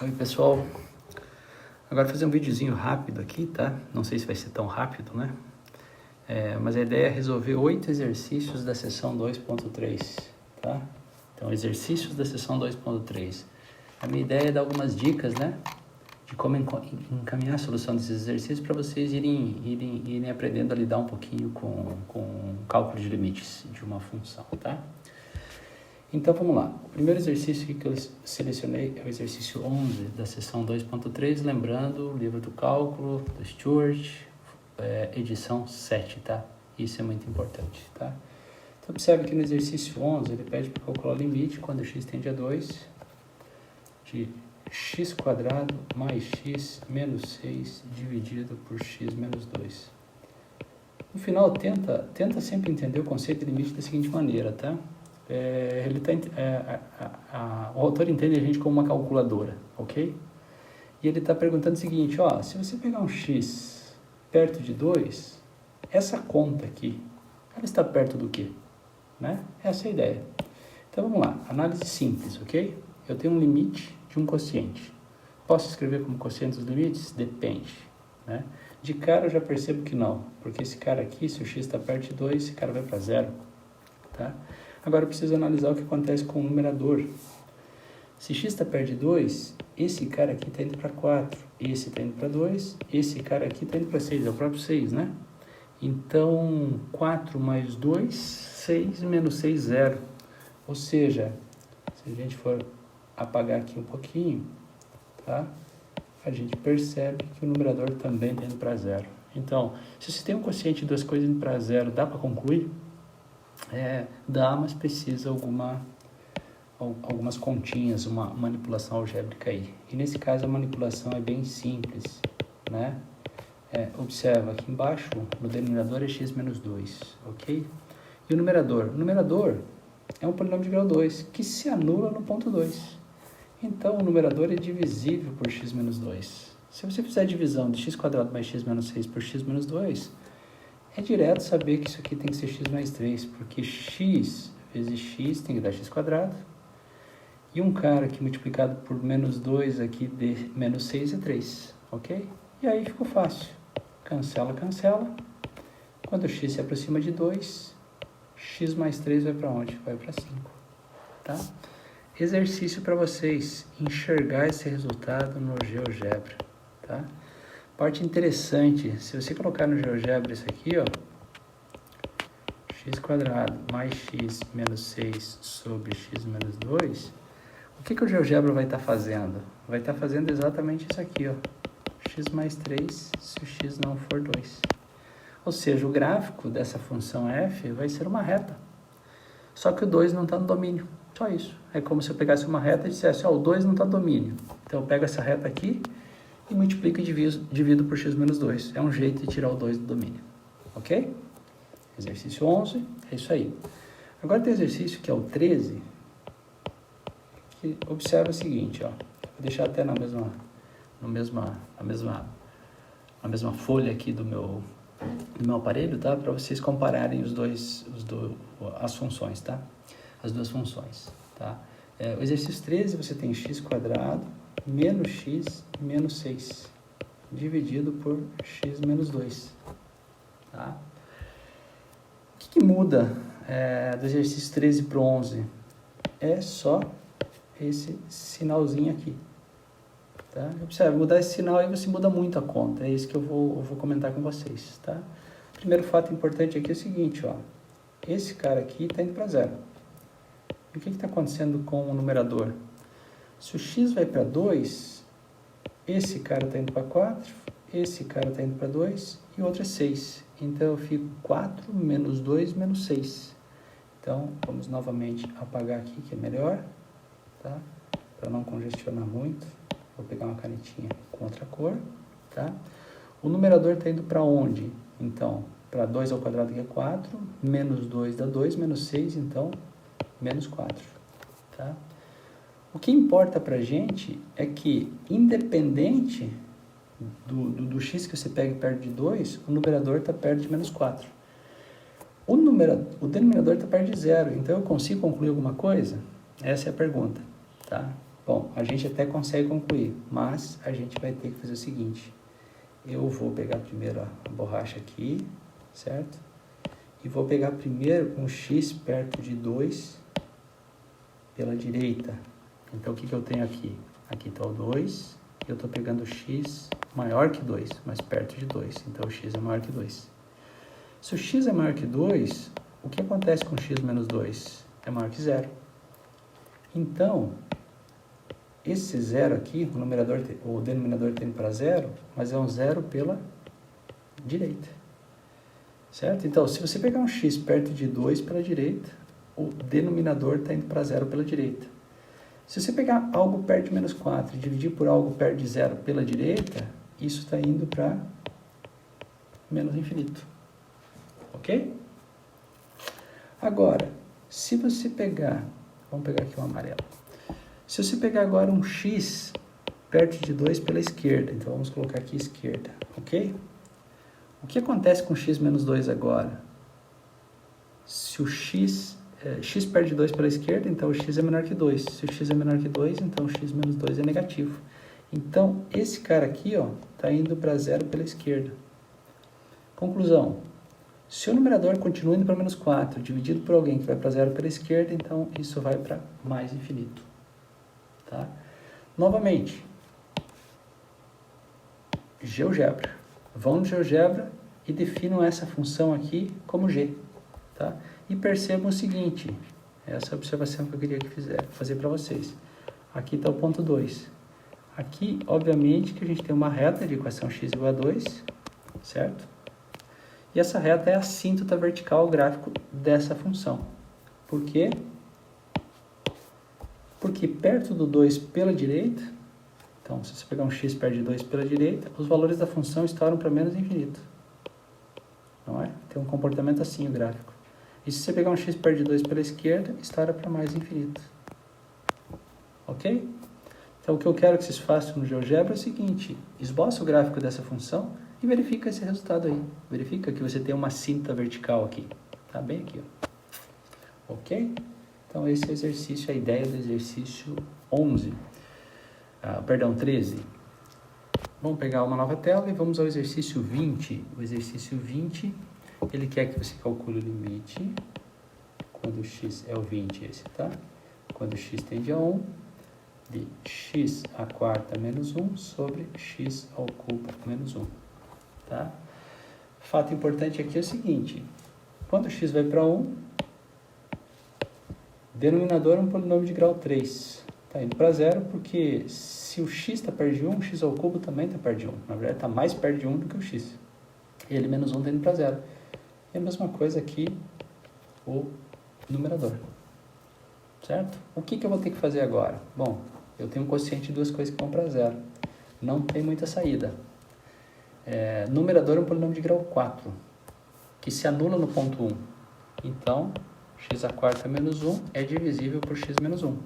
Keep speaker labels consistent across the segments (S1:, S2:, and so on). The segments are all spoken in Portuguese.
S1: Oi pessoal, agora fazer um videozinho rápido aqui, tá? Não sei se vai ser tão rápido, né? Mas a ideia é resolver 8 exercícios da sessão 2.3, tá? Então, exercícios da sessão 2.3. A minha ideia é dar algumas dicas, né? De como encaminhar a solução desses exercícios para vocês irem aprendendo a lidar um pouquinho com cálculo de limites de uma função, tá? Então, vamos lá. O primeiro exercício que eu selecionei é o exercício 11 da sessão 2.3, lembrando o livro do cálculo, do Stewart, edição 7, tá? Isso é muito importante, tá? Então, observe que no exercício 11, ele pede para calcular o limite quando x tende a 2 de x² mais x menos 6 dividido por x menos 2. No final, tenta sempre entender o conceito de limite da seguinte maneira, tá? O autor entende a gente como uma calculadora, ok? E ele está perguntando o seguinte, ó, se você pegar um x perto de 2, essa conta aqui, ela está perto do quê? Né? Essa é a ideia. Então vamos lá, análise simples, ok? Eu tenho um limite de um quociente. Posso escrever como quociente dos limites? Depende, né? De cara eu já percebo que não, porque esse cara aqui, se o x está perto de 2, esse cara vai para zero, tá? Agora eu preciso analisar o que acontece com o numerador. Se x está perto de 2, esse cara aqui está indo para 4, esse está indo para 2, esse cara aqui está indo para 6, é o próprio 6, né? Então, 4 mais 2, 6 menos 6, 0. Ou seja, se a gente for apagar aqui um pouquinho, tá? A gente percebe que o numerador também está indo para 0. Então, se você tem um quociente de duas coisas indo para 0, dá para concluir? Dá, mas precisa algumas continhas, uma manipulação algébrica aí. E nesse caso a manipulação é bem simples, né? Observa aqui embaixo, no denominador é x menos 2, ok? E o numerador? O numerador é um polinômio de grau 2, que se anula no ponto 2. Então o numerador é divisível por x menos 2. Se você fizer a divisão de x² mais x menos 6 por x menos 2, é direto saber que isso aqui tem que ser x mais 3, porque x vezes x tem que dar x², e um cara aqui multiplicado por menos 2 aqui de menos 6 é 3, ok? E aí ficou fácil. Cancela, cancela. Quando x se aproxima de 2, x mais 3 vai para onde? Vai para 5, tá? Exercício para vocês, enxergar esse resultado no GeoGebra, tá? Parte interessante, se você colocar no GeoGebra isso aqui, ó, x² mais x menos 6 sobre x menos 2, o que o GeoGebra vai estar fazendo? Vai estar fazendo exatamente isso aqui, ó, x mais 3 se o x não for 2. Ou seja, o gráfico dessa função f vai ser uma reta, só que o 2 não está no domínio, só isso. É como se eu pegasse uma reta e dissesse, ó, o 2 não está no domínio, então eu pego essa reta aqui, e multiplico e divido por x menos 2. É um jeito de tirar o 2 do domínio. Ok? Exercício 11, é isso aí. Agora tem exercício que é o 13, que observa o seguinte, ó. Vou deixar até na mesma folha aqui do meu aparelho, tá? Para vocês compararem as funções, tá? As duas funções, tá? O exercício 13, você tem x² menos x menos 6, dividido por x menos 2, tá? O que muda do exercício 13 para o 11? É só esse sinalzinho aqui, tá? Observe, mudar esse sinal aí você muda muito a conta, é isso que eu vou comentar com vocês, tá? Primeiro fato importante aqui é o seguinte, ó, esse cara aqui está indo para 0. E o que está acontecendo com o numerador? Se o x vai para 2, esse cara está indo para 4, esse cara está indo para 2 e o outro é 6. Então, eu fico 4 menos 2 menos 6. Então, vamos novamente apagar aqui, que é melhor, tá? Para não congestionar muito. Vou pegar uma canetinha com outra cor, tá? O numerador está indo para onde? Então, para 2 ao quadrado, que é 4, menos 2 dá 2, menos 6, então, menos 4, tá? O que importa para a gente é que, independente do x que você pega perto de 2, o numerador está perto de menos 4. O denominador está perto de 0, então eu consigo concluir alguma coisa? Essa é a pergunta, tá? Bom, a gente até consegue concluir, mas a gente vai ter que fazer o seguinte. Eu vou pegar primeiro a borracha aqui, certo? E vou pegar primeiro um x perto de 2 pela direita. Então, o que eu tenho aqui? Aqui está o 2, e eu estou pegando o x maior que 2, mas perto de 2. Então, o x é maior que 2. Se o x é maior que 2, o que acontece com x menos 2? É maior que 0. Então, esse 0 aqui, o denominador tende para 0, mas é um 0 pela direita. Certo? Então, se você pegar um x perto de 2 pela direita, o denominador está indo para 0 pela direita. Se você pegar algo perto de menos 4 e dividir por algo perto de 0 pela direita, isso está indo para menos infinito. Ok? Agora, se você pegar... Vamos pegar aqui o amarelo. Se você pegar agora um x perto de 2 pela esquerda, então vamos colocar aqui esquerda, ok? O que acontece com x menos 2 agora? Se o x perto de 2 pela esquerda, então o x é menor que 2. Se o x é menor que 2, então o x menos 2 é negativo. Então, esse cara aqui está indo para 0 pela esquerda. Conclusão. Se o numerador continua indo para menos 4, dividido por alguém que vai para 0 pela esquerda, então isso vai para mais infinito. Tá? Novamente, GeoGebra. Vão no GeoGebra e definam essa função aqui como g. Tá? E percebam o seguinte, essa é a observação que eu queria fazer para vocês. Aqui está o ponto 2. Aqui, obviamente, que a gente tem uma reta de equação x igual a 2, certo? E essa reta é a assíntota vertical gráfico dessa função. Por quê? Porque perto do 2 pela direita, então se você pegar um x perto de 2 pela direita, os valores da função estouram para menos infinito. Não é? Tem um comportamento assim o gráfico. E se você pegar um x perto de 2 pela esquerda, estoura para mais infinito. Ok? Então o que eu quero que vocês façam no GeoGebra é o seguinte, esboça o gráfico dessa função e verifica esse resultado aí. Verifica que você tem uma assíntota vertical aqui. Tá bem aqui, ó. Ok? Então esse é o exercício, a ideia do exercício 13. Vamos pegar uma nova tela e vamos ao exercício 20. O exercício 20, ele quer que você calcule o limite, quando x é o 20 esse, tá? Quando x tende a 1, de x à quarta menos 1 sobre x ao cubo menos 1. Tá? Fato importante aqui é o seguinte, quando x vai para 1, denominador é um polinômio de grau 3. Está indo para 0 porque se o x está perto de 1, o x ao cubo também está perto de 1. Na verdade, está mais perto de 1 do que o x. E ele menos 1 está indo para 0. E a mesma coisa aqui, o numerador. Certo? O que eu vou ter que fazer agora? Bom, eu tenho um quociente de duas coisas que vão para 0. Não tem muita saída. Numerador é um polinômio de grau 4, que se anula no ponto 1. Então, x à quarta menos 1 é divisível por x menos 1.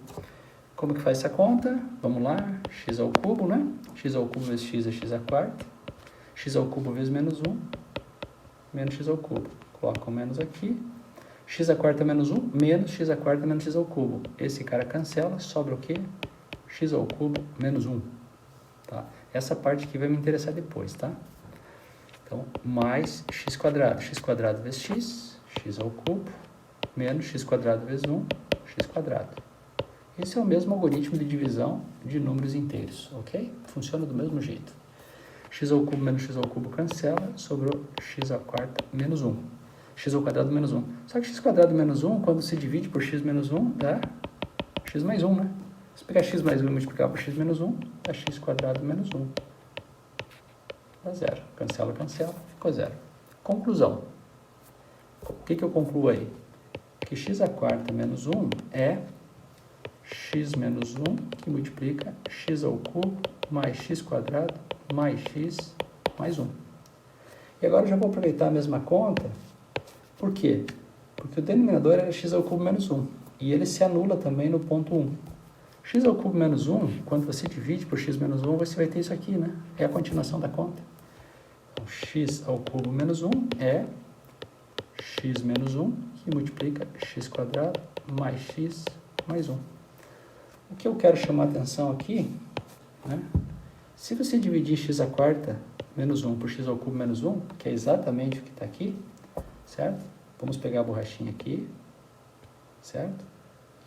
S1: Como que faz essa conta? Vamos lá, x ao cubo, né? X ao cubo vezes x é x à quarta. X ao cubo vezes menos 1, menos x ao cubo. Coloca o menos aqui. X à quarta menos 1, menos x à quarta menos x ao cubo. Esse cara cancela, sobra o quê? X ao cubo menos 1. Tá? Essa parte aqui vai me interessar depois, tá? Então, mais x quadrado. X quadrado vezes x, x ao cubo, menos x quadrado vezes 1, x quadrado. Esse é o mesmo algoritmo de divisão de números inteiros, ok? Funciona do mesmo jeito. X ao cubo menos x ao cubo cancela, sobrou x à quarta menos 1. X ao quadrado menos 1. Só que x quadrado menos 1, quando se divide por x menos 1, dá x mais 1, né? Se pegar x mais 1 e multiplicar por x menos 1, dá x quadrado menos 1. Dá 0. Cancela, cancela, ficou 0. Conclusão. O que eu concluo aí? Que x à quarta menos 1 é x menos 1, que multiplica x ao cubo mais x quadrado mais x mais 1. E agora eu já vou aproveitar a mesma conta. Por quê? Porque o denominador era x ao cubo menos 1. E ele se anula também no ponto 1. X ao cubo menos 1, quando você divide por x menos 1, você vai ter isso aqui, né? É a continuação da conta. Então, x ao cubo menos 1 é x menos 1, que multiplica x quadrado mais x mais 1. O que eu quero chamar a atenção aqui, né? Se você dividir x à quarta menos 1 por x ao cubo menos 1, que é exatamente o que está aqui, certo? Vamos pegar a borrachinha aqui, certo?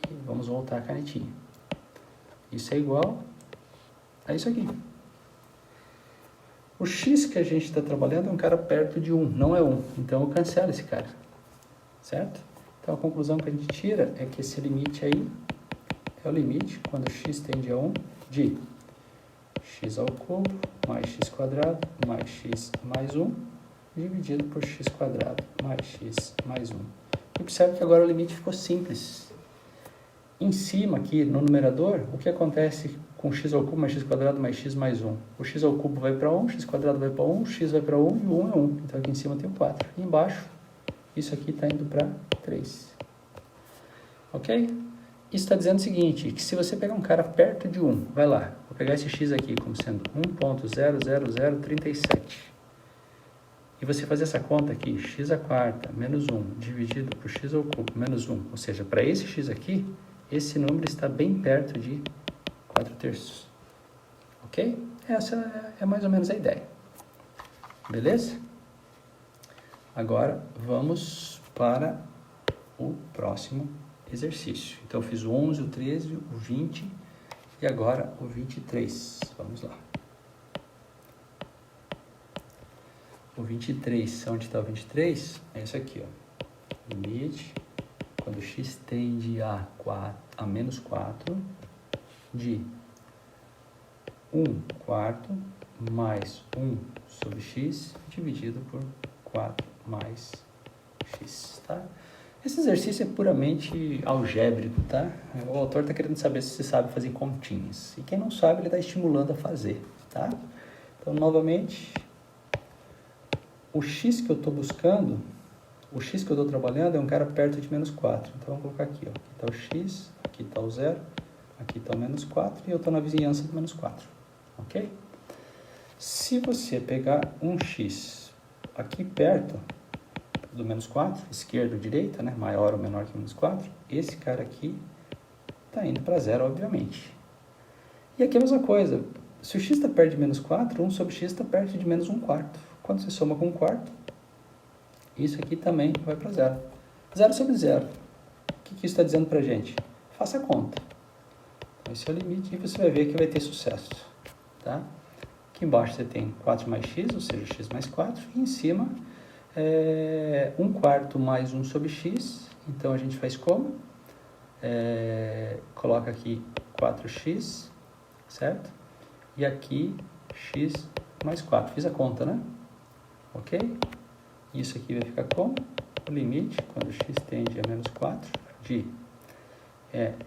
S1: E vamos voltar a canetinha. Isso é igual a isso aqui. O x que a gente está trabalhando é um cara perto de 1, não é 1. Então eu cancelo esse cara, certo? Então a conclusão que a gente tira é que esse limite aí é o limite, quando x tende a 1, de x ao cubo mais x quadrado mais x mais 1 dividido por x quadrado mais x mais 1. E observe que agora o limite ficou simples. Em cima aqui no numerador, o que acontece com x ao cubo mais x quadrado mais x mais 1? O x ao cubo vai para 1, x quadrado vai para 1, x vai para 1 e o 1 é 1. Então aqui em cima tem o 4. E embaixo, isso aqui está indo para 3. Ok? Isso está dizendo o seguinte, que se você pegar um cara perto de 1, vai lá, vou pegar esse x aqui como sendo 1.00037, e você fazer essa conta aqui, x à quarta menos 1 dividido por x ao cubo menos 1, ou seja, para esse x aqui, esse número está bem perto de 4/3. Ok? Essa é mais ou menos a ideia. Beleza? Agora, vamos para o próximo exercício. Então, eu fiz o 11, o 13, o 20 e agora o 23. Vamos lá. O 23, onde está o 23? É isso aqui, ó. Limite, quando x tende a menos 4, de 1 quarto mais 1 sobre x dividido por 4 mais x, tá? Esse exercício é puramente algébrico, tá? O autor está querendo saber se você sabe fazer continhas. E quem não sabe, ele está estimulando a fazer, tá? Então, novamente, o x que eu estou buscando, o x que eu estou trabalhando é um cara perto de menos 4. Então, vamos colocar aqui, ó. Aqui está o x, aqui está o 0, aqui está o menos 4 e eu estou na vizinhança do menos 4, ok? Se você pegar um x aqui perto do menos 4, esquerda ou direita, né, maior ou menor que menos 4, esse cara aqui está indo para 0, obviamente. E aqui é a mesma coisa, se o x está perto de menos 4, 1 sobre x está perto de menos 1 quarto. Quando você soma com 1 quarto, isso aqui também vai para 0. 0 sobre 0. O que isso está dizendo para a gente? Faça a conta. Então, esse é o limite e você vai ver que vai ter sucesso. Tá? Aqui embaixo você tem 4 mais x, ou seja, x mais 4. E em cima, 1 quarto mais 1 sobre x. Então, a gente faz como? Coloca aqui 4x, certo? E aqui x mais 4. Fiz a conta, né? Ok? Isso aqui vai ficar como? O limite, quando x tende a menos 4, de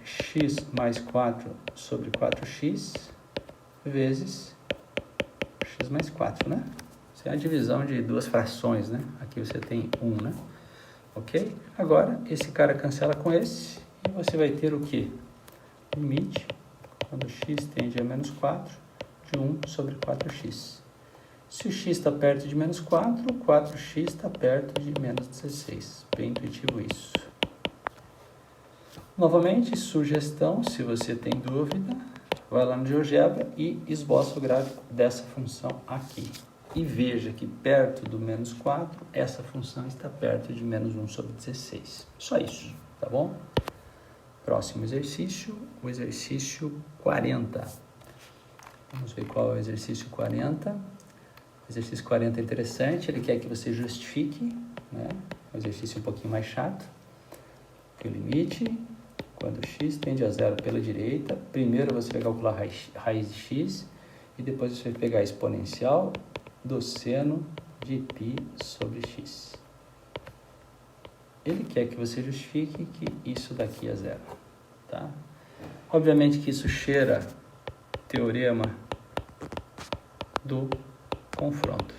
S1: x mais 4 sobre 4x vezes x mais 4, né? Isso é a divisão de duas frações, né? Aqui você tem 1, né? Ok? Agora, esse cara cancela com esse e você vai ter o quê? Limite, quando x tende a menos 4, de 1 sobre 4x. Se o x está perto de menos 4, o 4x está perto de menos 16. Bem intuitivo isso. Novamente, sugestão, se você tem dúvida, vai lá no GeoGebra e esboça o gráfico dessa função aqui. E veja que perto do menos 4, essa função está perto de menos 1 sobre 16. Só isso, tá bom? Próximo exercício, o exercício 40. Vamos ver qual é o exercício 40. O exercício 40 é interessante, ele quer que você justifique, né? É um exercício um pouquinho mais chato. Que o limite, quando x tende a 0 pela direita, primeiro você vai calcular raiz de x e depois você vai pegar a exponencial do seno de π sobre x. Ele quer que você justifique que isso daqui é 0, tá? Obviamente que isso cheira teorema do confronto,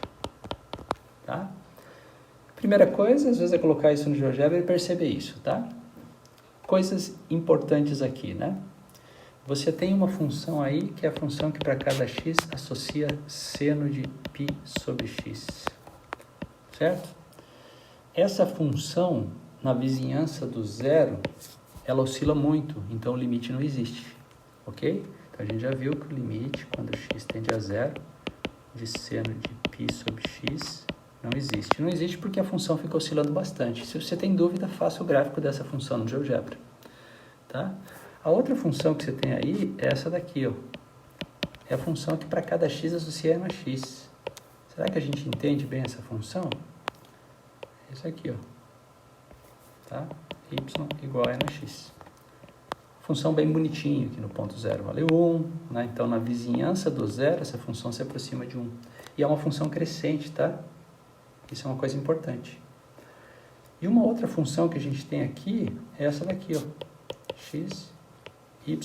S1: tá? Primeira coisa, às vezes é colocar isso no GeoGebra e perceber isso, tá? Coisas importantes aqui, né? Você tem uma função aí, que é a função que para cada x associa seno de π sobre x, certo? Essa função, na vizinhança do 0, ela oscila muito, então o limite não existe. ok? Então, a gente já viu que o limite, quando x tende a zero, de seno de π sobre x não existe. Não existe porque a função fica oscilando bastante. Se você tem dúvida, faça o gráfico dessa função no GeoGebra. Tá? A outra função que você tem aí é essa daqui, ó. É a função que para cada x associa a x. Será que a gente entende bem essa função? Isso aqui, ó. Tá? Y igual a x. Função bem bonitinha aqui no ponto 0 valeu 1, né? Então na vizinhança do zero essa função se aproxima de 1. E é uma função crescente, tá? Isso é uma coisa importante. E uma outra função que a gente tem aqui é essa daqui, ó. X, y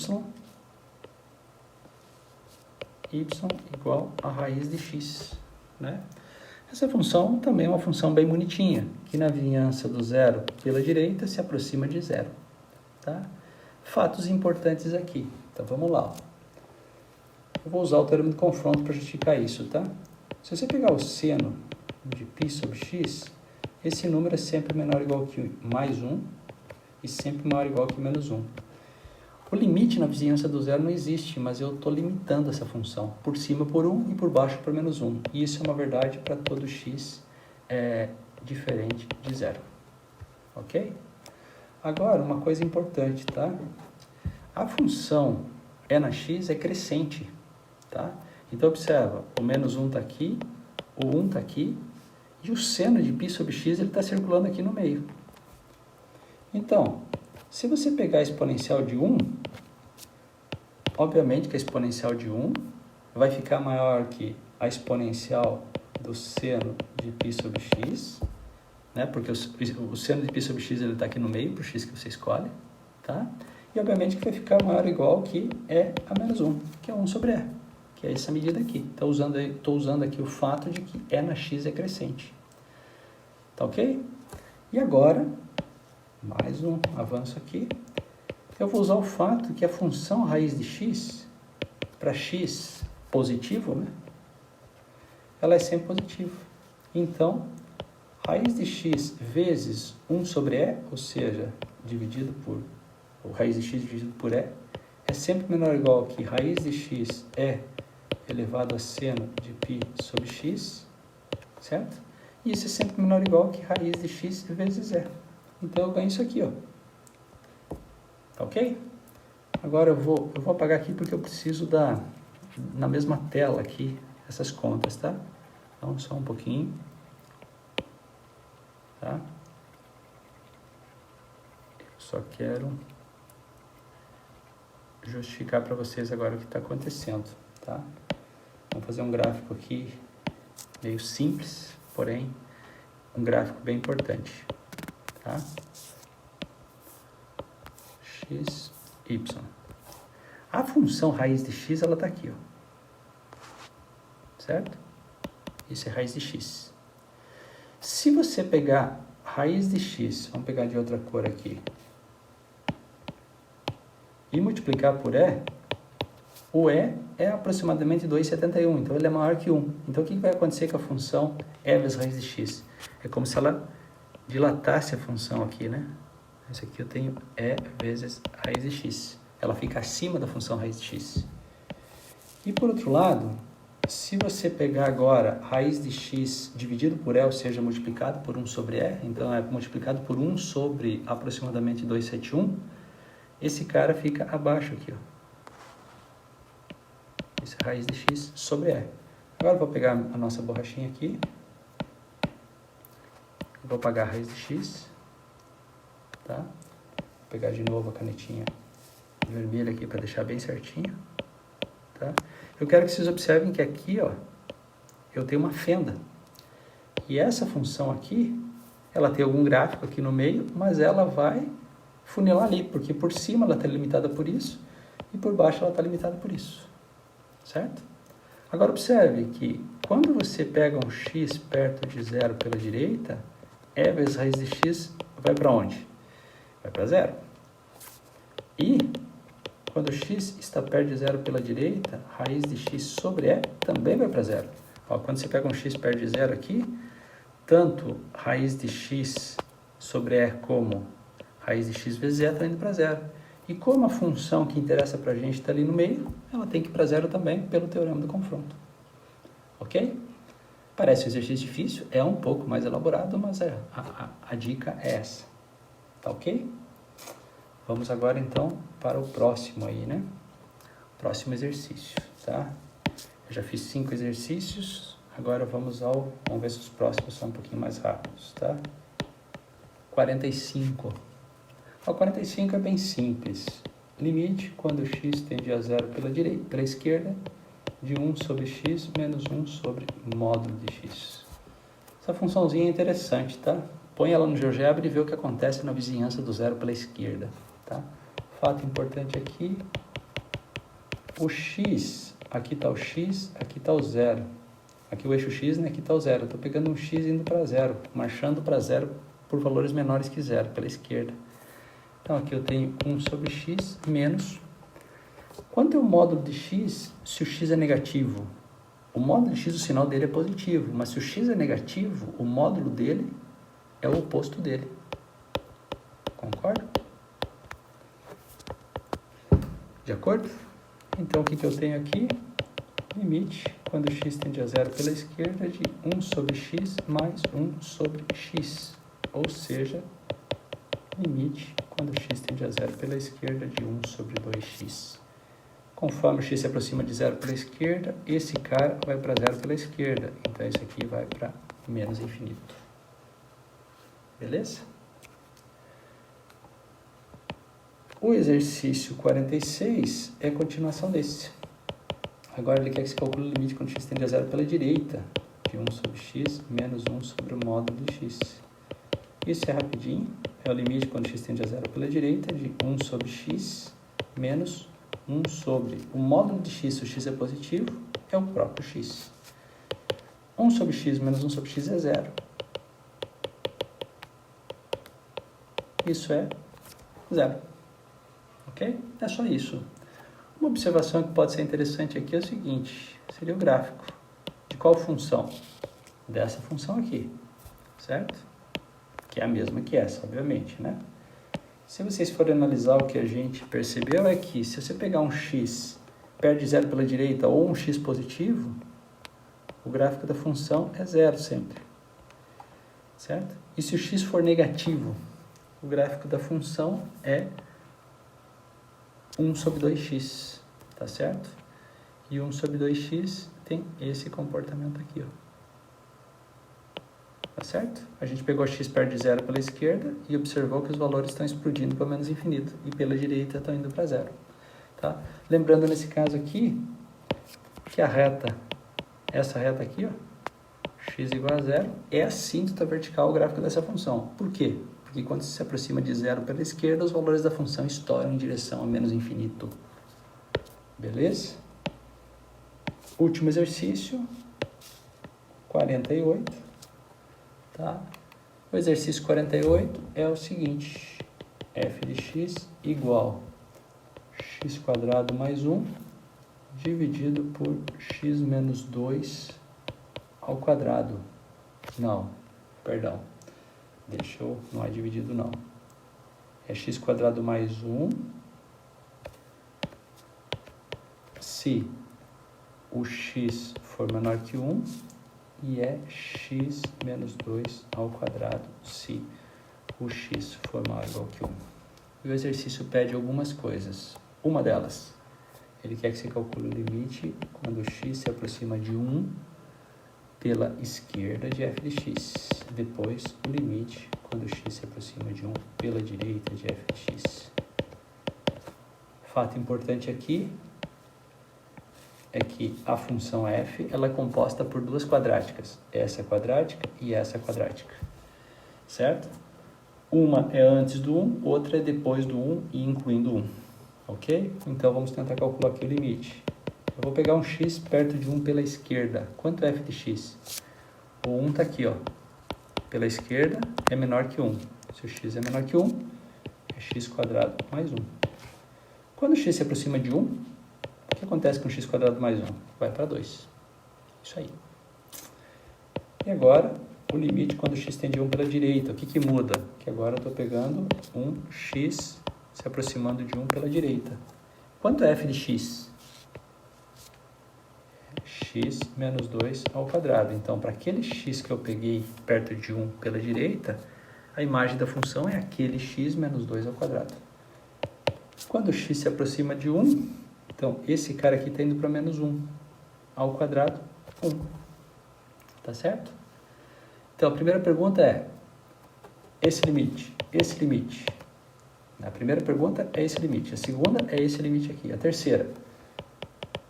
S1: igual a raiz de x, né? Essa função também é uma função bem bonitinha, que na vizinhança do zero pela direita se aproxima de zero, tá? Fatos importantes aqui. Então, vamos lá. Eu vou usar o teorema de confronto para justificar isso, tá? Se você pegar o seno de π sobre x, esse número é sempre menor ou igual que mais 1 e sempre maior ou igual que menos 1. O limite na vizinhança do zero não existe, mas eu estou limitando essa função. Por cima por 1 e por baixo por menos 1. E isso é uma verdade para todo x diferente de zero. Ok? Agora, uma coisa importante, tá? A função e na x é crescente, tá? Então, observa, o menos 1 está aqui, o 1 está aqui, e o seno de π sobre x está circulando aqui no meio. Então, se você pegar a exponencial de 1, obviamente que a exponencial de 1 vai ficar maior que a exponencial do seno de π sobre x, né? Porque o seno de π sobre x está aqui no meio, para o x que você escolhe, tá? E obviamente que vai ficar maior ou igual que e a menos 1, que é 1 sobre e, que é essa medida aqui. Estou usando aqui o fato de que e na x é crescente. Tá ok? E agora, mais um avanço aqui. Eu vou usar o fato que a função raiz de x, para x positivo, né? Ela é sempre positiva. Então, raiz de x vezes 1 sobre e, ou seja, dividido por, ou raiz de x dividido por e, é sempre menor ou igual que raiz de x é elevado a seno de π sobre x, certo? E isso é sempre menor ou igual que raiz de x vezes e. Então, eu ganho isso aqui, ó. Tá ok? Agora eu vou apagar aqui porque eu preciso na mesma tela aqui, essas contas, tá? Então, só um pouquinho. Tá? Eu só quero justificar para vocês agora o que está acontecendo, tá? Vamos fazer um gráfico aqui meio simples, porém um gráfico bem importante, tá? X, y. A função raiz de x, ela está aqui, ó. Certo? Isso é raiz de x. Se você pegar raiz de x, vamos pegar de outra cor aqui, e multiplicar por e, o e é aproximadamente 2,71, então ele é maior que 1. Então, o que vai acontecer com a função e vezes raiz de x? É como se ela dilatasse a função aqui, né? Esse aqui eu tenho e vezes raiz de x. Ela fica acima da função raiz de x. E, por outro lado, se você pegar agora raiz de x dividido por e, ou seja, multiplicado por 1 sobre e, então é multiplicado por 1 sobre aproximadamente 271, esse cara fica abaixo aqui, ó. Esse é raiz de x sobre e. Agora eu vou pegar a nossa borrachinha aqui. Eu vou apagar a raiz de x. Tá? Vou pegar de novo a canetinha vermelha aqui para deixar bem certinho. Tá? Eu quero que vocês observem que aqui, ó, eu tenho uma fenda. E essa função aqui, ela tem algum gráfico aqui no meio, mas ela vai funilar ali, porque por cima ela está limitada por isso e por baixo ela está limitada por isso. Certo? Agora observe que quando você pega um x perto de zero pela direita, e vezes raiz de x vai para onde? Vai para zero. E quando x está perto de zero pela direita, raiz de x sobre e também vai para zero. Ó, quando você pega um x perto de zero aqui, tanto raiz de x sobre e como raiz de x vezes e estão indo para zero. E como a função que interessa para a gente está ali no meio, ela tem que ir para zero também, pelo teorema do confronto. Ok? Parece um exercício difícil, é um pouco mais elaborado, mas a dica é essa. Tá ok? Vamos agora então para o próximo aí, né? Próximo exercício, tá? Eu já fiz 5 exercícios, agora vamos ver se os próximos são um pouquinho mais rápidos, tá? 45. O 45 é bem simples. Limite quando x tende a zero pela esquerda, de 1 sobre x menos 1 sobre módulo de x. Essa funçãozinha é interessante, tá? Põe ela no GeoGebra e vê o que acontece na vizinhança do zero pela esquerda, tá? Fato importante aqui, o x, aqui está o x, aqui está o zero. Aqui o eixo x, né? Aqui está o zero. Estou pegando um x indo para zero, marchando para zero por valores menores que zero, pela esquerda. Então, aqui eu tenho 1 sobre x menos... Quanto é o módulo de x se o x é negativo? O módulo de x, o sinal dele é positivo, mas se o x é negativo, o módulo dele é o oposto dele. Concorda? De acordo? Então, o que eu tenho aqui? Limite, quando x tende a zero pela esquerda, de 1 sobre x mais 1 sobre x. Ou seja, limite, quando x tende a zero pela esquerda, de 1 sobre 2x. Conforme o x se aproxima de zero pela esquerda, esse cara vai para zero pela esquerda. Então, esse aqui vai para menos infinito. Beleza? O exercício 46 é a continuação desse. Agora ele quer que se calcule o limite quando x tende a zero pela direita, de 1 sobre x menos 1 sobre o módulo de x. Isso é rapidinho. É o limite quando x tende a zero pela direita, de 1 sobre x menos 1 sobre o módulo de x, se o x é positivo, é o próprio x. 1 sobre x menos 1 sobre x é zero. Isso é zero. Ok? É só isso. Uma observação que pode ser interessante aqui é o seguinte, seria o gráfico. De qual função? Dessa função aqui, certo? Que é a mesma que essa, obviamente, né? Se vocês forem analisar o que a gente percebeu é que se você pegar um x perto de zero pela direita ou um x positivo, o gráfico da função é zero sempre, certo? E se o x for negativo, o gráfico da função é 1 sobre 2x, tá certo? E 1 sobre 2x tem esse comportamento aqui, ó. Tá certo? A gente pegou x perto de zero pela esquerda e observou que os valores estão explodindo para menos infinito. E pela direita estão indo para zero. Tá? Lembrando nesse caso aqui, que a reta, essa reta aqui, ó, x igual a zero, é a síntota vertical gráfica dessa função. Por quê? Porque quando se aproxima de zero pela esquerda, os valores da função estouram em direção a menos infinito. Beleza? Último exercício, 48. Tá? O exercício 48 é o seguinte, f de x igual x quadrado mais 1 dividido por x menos 2 ao quadrado. Não, perdão, não é dividido não. É x quadrado mais 1 se o x for menor que 1 e é x menos 2 ao quadrado se o x for maior ou igual que 1. E o exercício pede algumas coisas. Uma delas, ele quer que você calcule o limite quando x se aproxima de 1 pela esquerda de f de x. Depois, o limite quando x se aproxima de 1 pela direita de f de x. Fato importante aqui é que a função f ela é composta por duas quadráticas, essa quadrática e essa quadrática, certo? Uma é antes do 1, outra é depois do 1 e incluindo 1, ok? Então vamos tentar calcular aqui o limite. Eu vou pegar um x perto de 1 pela esquerda. Quanto é f de x? O 1 está aqui, ó. Pela esquerda é menor que 1. Se o x é menor que 1, é x quadrado mais 1. Quando o x se aproxima de 1, o que acontece com x quadrado mais 1? Vai para 2. Isso aí. E agora, o limite quando x tende a 1 pela direita. O que muda? Que agora eu estou pegando um x se aproximando de 1 pela direita. Quanto é f de x? X menos 2 ao quadrado. Então, para aquele x que eu peguei perto de 1 pela direita, a imagem da função é aquele x menos 2 ao quadrado. Quando x se aproxima de 1, então esse cara aqui está indo para menos 1 ao quadrado, 1. Tá certo? Então, a primeira pergunta é esse limite. A primeira pergunta é esse limite. A segunda é esse limite aqui. A terceira,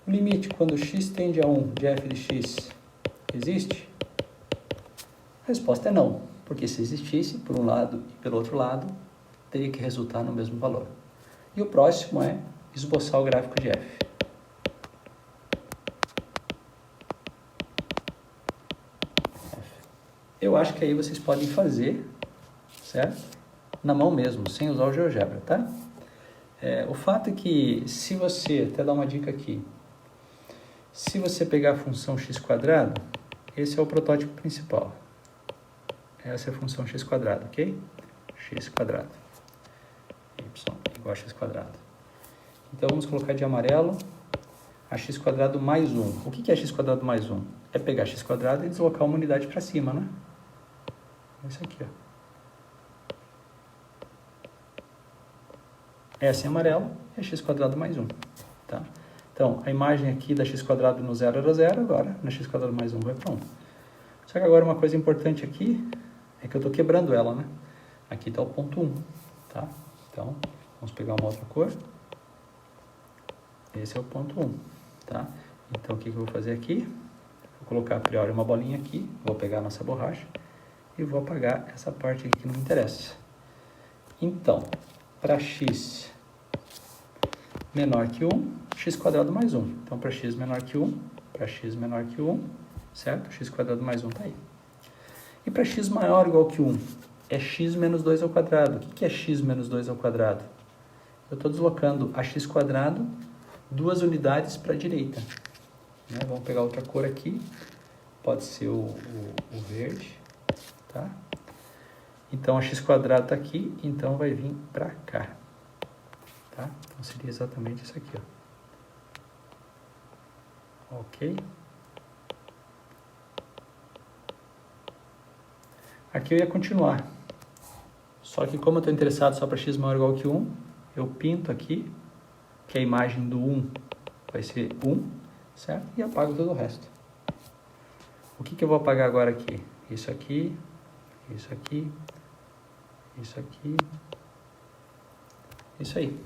S1: o limite quando x tende a 1 de f de x existe? A resposta é não, porque se existisse, por um lado e pelo outro lado, teria que resultar no mesmo valor. E o próximo é esboçar o gráfico de f. Eu acho que aí vocês podem fazer, certo? Na mão mesmo, sem usar o GeoGebra, tá? O fato é que, se você, até dar uma dica aqui, se você pegar a função x², esse é o protótipo principal. Essa é a função x², ok? x². Y igual a x². Então, vamos colocar de amarelo a x² mais 1. O que é x² mais 1? É pegar x² e deslocar uma unidade para cima, né? Esse aqui, ó. Essa em amarelo é x² mais 1, tá? Então, a imagem aqui da x² no 0 era 0, agora na x² mais 1 vai para 1. Só que agora uma coisa importante aqui é que eu estou quebrando ela, né? Aqui está o ponto 1, tá? Então, vamos pegar uma outra cor. Esse é o ponto 1, tá? Então, o que eu vou fazer aqui? Vou colocar a priori uma bolinha aqui, vou pegar a nossa borracha e vou apagar essa parte aqui que não me interessa. Então, para x menor que 1, x² mais 1. Então, para x menor que 1, certo? x² mais 1 está aí. E para x maior ou igual que 1, é x menos 2 ao quadrado. O que é x menos 2 ao quadrado? Eu estou deslocando a x² 2 unidades para a direita. Né? Vamos pegar outra cor aqui, pode ser o verde, tá? Então, a x² está aqui, então vai vir para cá, tá? Então, seria exatamente isso aqui, ó. Ok? Aqui eu ia continuar, só que como eu estou interessado só para x maior ou igual que 1, eu pinto aqui, que a imagem do 1 vai ser 1, certo? E apago todo o resto. O que eu vou apagar agora aqui? Isso aqui, isso aqui, isso aqui, isso aí,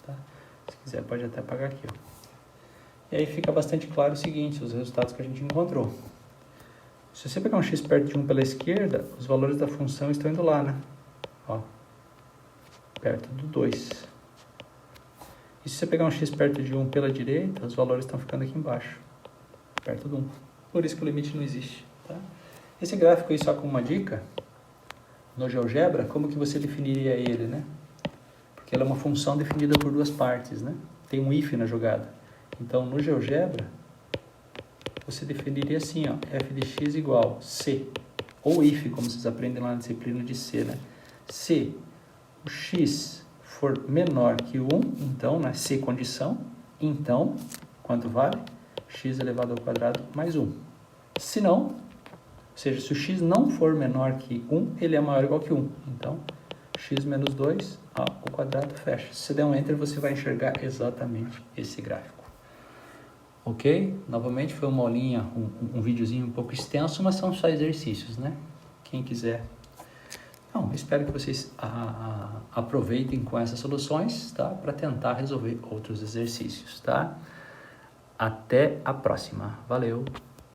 S1: tá? Se quiser pode até apagar aqui, ó. E aí fica bastante claro o seguinte, os resultados que a gente encontrou. Se você pegar um x perto de 1 pela esquerda, os valores da função estão indo lá, né? Ó, perto do 2. E se você pegar um x perto de 1 pela direita, os valores estão ficando aqui embaixo, perto do 1. Por isso que o limite não existe, tá? Esse gráfico aí, só com uma dica, no GeoGebra, como que você definiria ele, né? Porque ela é uma função definida por duas partes, né? Tem um if na jogada. Então, no GeoGebra, você definiria assim, ó, f de x igual C, ou if, como vocês aprendem lá na disciplina de C, né? Se o x for menor que 1, então, né, C condição, então, quanto vale? X elevado ao quadrado mais 1. Se não, ou seja, se o x não for menor que 1, ele é maior ou igual que 1. Então, x menos 2 ao quadrado fecha. Se você der um enter, você vai enxergar exatamente esse gráfico. Ok? Novamente foi uma aulinha, um videozinho um pouco extenso, mas são só exercícios, né? Quem quiser. Não, espero que vocês aproveitem com essas soluções, tá? Para tentar resolver outros exercícios, tá? Até a próxima. Valeu!